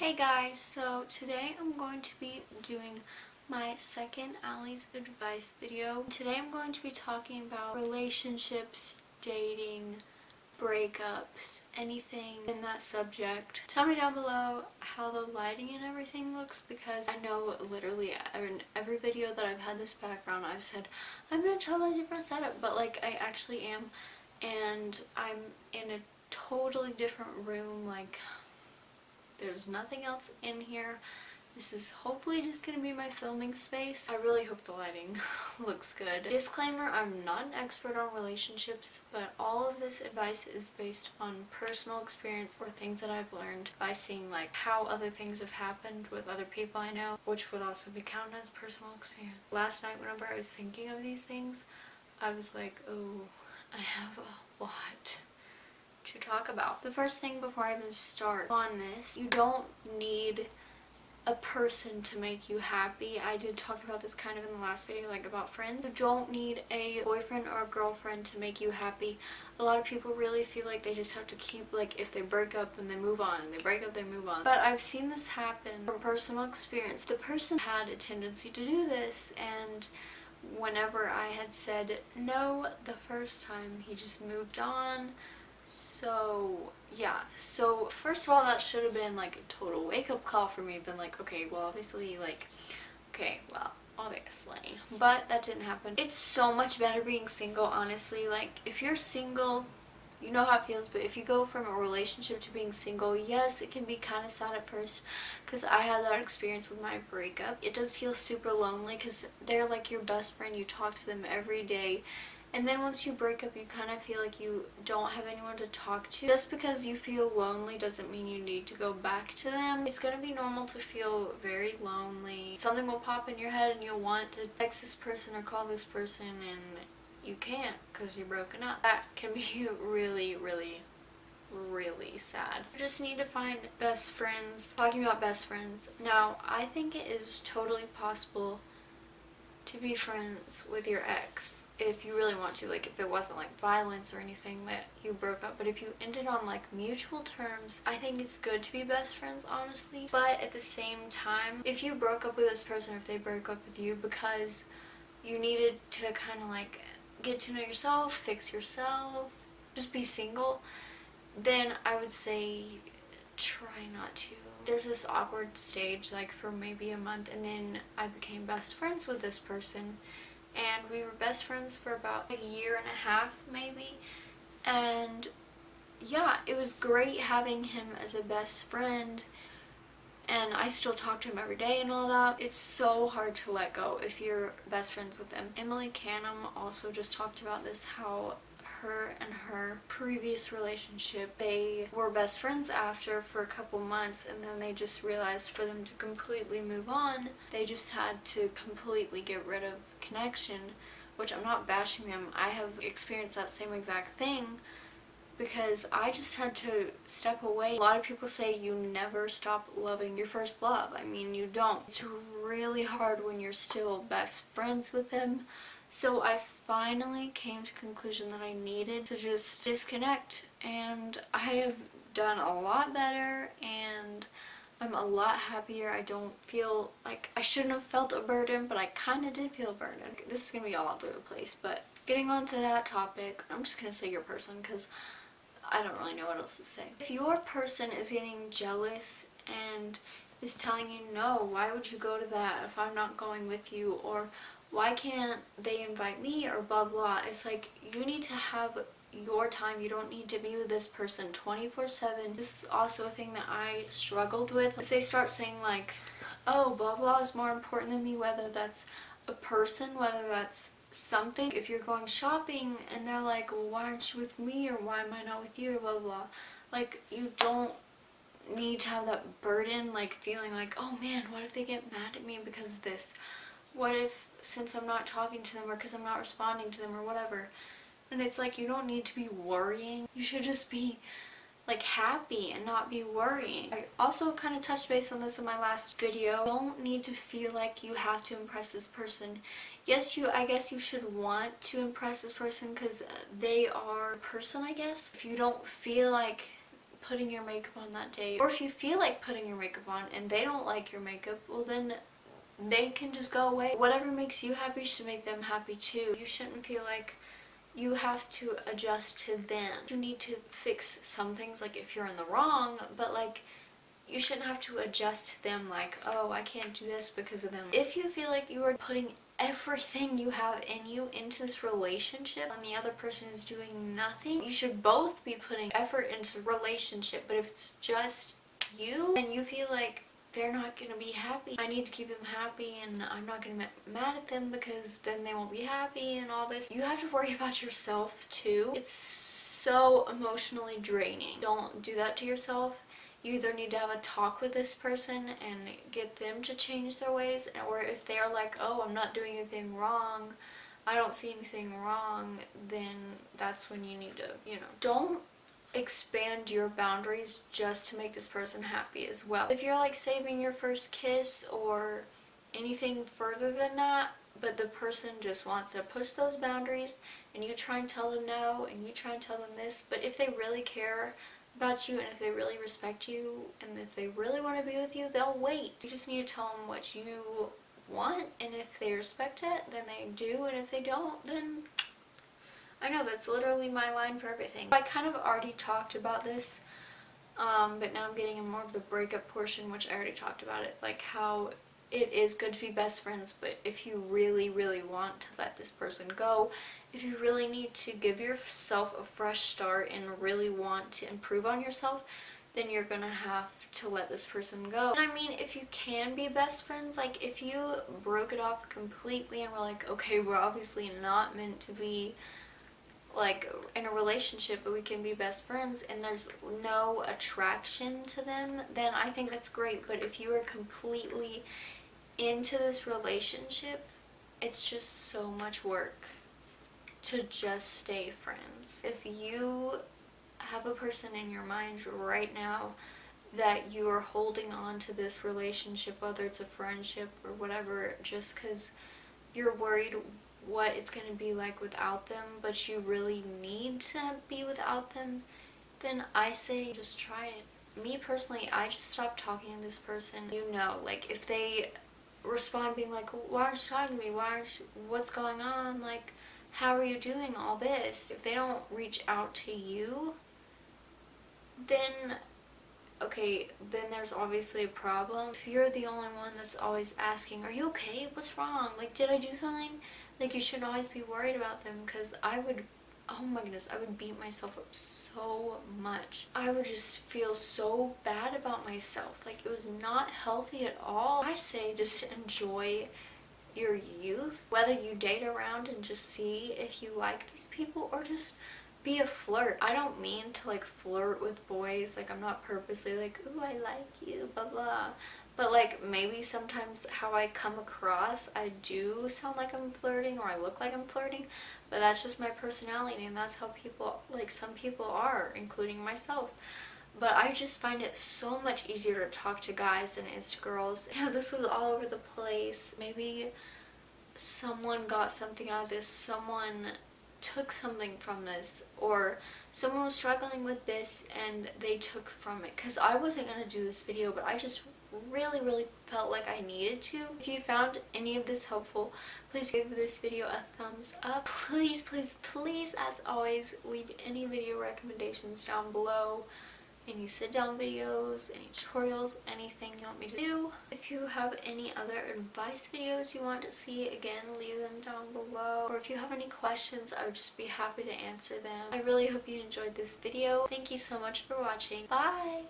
Hey guys, so today I'm going to be doing my second Allie's advice video. Today I'm going to be talking about relationships, dating, breakups, anything in that subject. Tell me down below how the lighting and everything looks, because I know literally in every video that I've had this background I've said I'm in a totally different setup, but like I actually am, and I'm in a totally different room. Like, there's nothing else in here. This is hopefully just going to be my filming space. I really hope the lighting looks good. Disclaimer, I'm not an expert on relationships, but all of this advice is based on personal experience or things that I've learned by seeing like how other things have happened with other people I know, which would also be counted as personal experience. Last night whenever I was thinking of these things, I was like, oh, I have a lot to talk about. The first thing before I even start on this, you don't need a person to make you happy. I did talk about this kind of in the last video, like about friends. You don't need a boyfriend or a girlfriend to make you happy. A lot of people really feel like they just have to keep, like, if they break up and they move on, they break up, they move on. But I've seen this happen from personal experience. The person had a tendency to do this, and whenever I had said no the first time, he just moved on. So yeah, so first of all, that should have been like a total wake-up call for me. Been like, okay, well obviously, like, okay, well obviously, but that didn't happen. It's so much better being single, honestly. Like, if you're single, you know how it feels, but if you go from a relationship to being single, yes, it can be kind of sad at first, because I had that experience with my breakup. It does feel super lonely because they're like your best friend, you talk to them every day. And then once you break up, you kind of feel like you don't have anyone to talk to. Just because you feel lonely doesn't mean you need to go back to them. It's going to be normal to feel very lonely. Something will pop in your head and you'll want to text this person or call this person, and you can't because you're broken up. That can be really, really, really sad. You just need to find best friends. Talking about best friends. Now, I think it is totally possible to be friends with your ex if you really want to, like if it wasn't like violence or anything that you broke up. But if you ended on like mutual terms, I think it's good to be best friends, honestly. But at the same time, if you broke up with this person, if they broke up with you because you needed to kind of like get to know yourself, fix yourself, just be single, then I would say try not to. There's this awkward stage like for maybe a month, and then I became best friends with this person, and we were best friends for about a year and a half maybe. And yeah, it was great having him as a best friend, and I still talk to him every day and all that. It's so hard to let go if you're best friends with them. Emily Canham also just talked about this, how her and her previous relationship, they were best friends after for a couple months, and then they just realized for them to completely move on, they just had to completely get rid of connection, which I'm not bashing them. I have experienced that same exact thing because I just had to step away. A lot of people say you never stop loving your first love. I mean, you don't. It's really hard when you're still best friends with them. So I finally came to the conclusion that I needed to just disconnect, and I have done a lot better, and I'm a lot happier. I don't feel like I shouldn't have felt a burden, but I kind of did feel a burden. This is going to be all over the place, but getting on to that topic, I'm just going to say your person because I don't really know what else to say. If your person is getting jealous and is telling you, no, why would you go to that if I'm not going with you, or why can't they invite me, or blah blah, it's like you need to have your time. You don't need to be with this person 24/7. This is also a thing that I struggled with. If they start saying like, oh, blah blah is more important than me, whether that's a person, whether that's something. If you're going shopping and they're like, well, why aren't you with me, or why am I not with you, or blah blah, like, you don't need to have that burden, like feeling like, oh man, what if they get mad at me because of this? What if, since I'm not talking to them, or because I'm not responding to them, or whatever? And it's like, you don't need to be worrying. You should just be like happy and not be worrying. I also kind of touched base on this in my last video. You don't need to feel like you have to impress this person. Yes, I guess you should want to impress this person because they are a person, I guess. If you don't feel like putting your makeup on that day, or if you feel like putting your makeup on and they don't like your makeup, well then they can just go away. Whatever makes you happy should make them happy too. You shouldn't feel like you have to adjust to them. You need to fix some things, like if you're in the wrong, but like you shouldn't have to adjust to them like, oh, I can't do this because of them. If you feel like you are putting everything you have in you into this relationship and the other person is doing nothing, you should both be putting effort into the relationship. But if it's just you and you feel like they're not going to be happy, I need to keep them happy and I'm not going to be mad at them because then they won't be happy and all this, you have to worry about yourself too. It's so emotionally draining. Don't do that to yourself. You either need to have a talk with this person and get them to change their ways, or if they are like, oh, I'm not doing anything wrong, I don't see anything wrong, then that's when you need to, don't expand your boundaries just to make this person happy as well. If you're like saving your first kiss or anything further than that, but the person just wants to push those boundaries and you try and tell them no and you try and tell them this, but if they really care about you and if they really respect you and if they really want to be with you, they'll wait. You just need to tell them what you want, and if they respect it, then they do, and if they don't, then I know that's literally my line for everything. I kind of already talked about this, but now I'm getting in more of the breakup portion, which I already talked about it, like how it is good to be best friends, but if you really, really want to let this person go, if you really need to give yourself a fresh start and really want to improve on yourself, then you're gonna have to let this person go. And I mean, if you can be best friends, like if you broke it off completely and were like, okay, we're obviously not meant to be like in a relationship, but we can be best friends and there's no attraction to them, then I think that's great. But if you are completely into this relationship, it's just so much work to just stay friends. If you have a person in your mind right now that you are holding on to this relationship, whether it's a friendship or whatever, just because you're worried what it's going to be like without them, but you really need to be without them, then I say just try it. Me personally, I just stopped talking to this person. Like if they respond being like, why aren't you talking to me? What's going on? Like, how are you doing all this? If they don't reach out to you, then okay, then there's obviously a problem. If you're the only one that's always asking, are you okay? What's wrong? Like, did I do something? Like, you shouldn't always be worried about them, because oh my goodness, I would beat myself up so much. I would just feel so bad about myself. Like, it was not healthy at all. I say just enjoy your youth, whether you date around and just see if you like these people, or just be a flirt. I don't mean to like flirt with boys, like I'm not purposely like, ooh, I like you, blah blah, but like maybe sometimes how I come across, I do sound like I'm flirting or I look like I'm flirting, but that's just my personality and that's how people, like some people are, including myself. But I just find it so much easier to talk to guys than it is to girls. This was all over the place. Maybe someone got something out of this, someone took something from this, or someone was struggling with this and they took from it. Because I wasn't going to do this video, but I just really felt like I needed to. If you found any of this helpful, please give this video a thumbs up. Please, as always, leave any video recommendations down below. Any sit-down videos, any tutorials, anything you want me to do. If you have any other advice videos you want to see, again, leave them down below. Or if you have any questions, I would just be happy to answer them. I really hope you enjoyed this video. Thank you so much for watching. Bye!